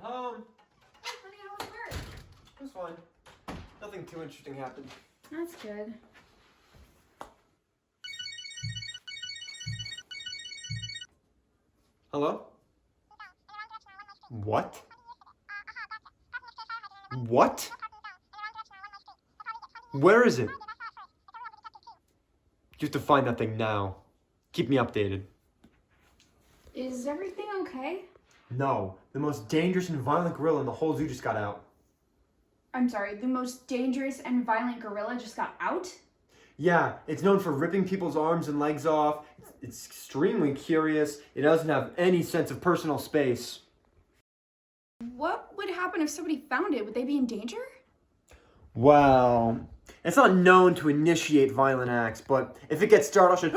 home. Hey, honey, how was work? It was fine. Nothing too interesting happened. That's good. Hello? What? What? Where is it? You have to find that thing now. Keep me updated. Is everything okay? No, the most dangerous and violent gorilla in the whole zoo just got out. I'm sorry, the most dangerous and violent gorilla just got out? Yeah, it's known for ripping people's arms and legs off. It's extremely curious. It doesn't have any sense of personal space. What would happen if somebody found it? Would they be in danger? Well, it's not known to initiate violent acts, but if it gets started,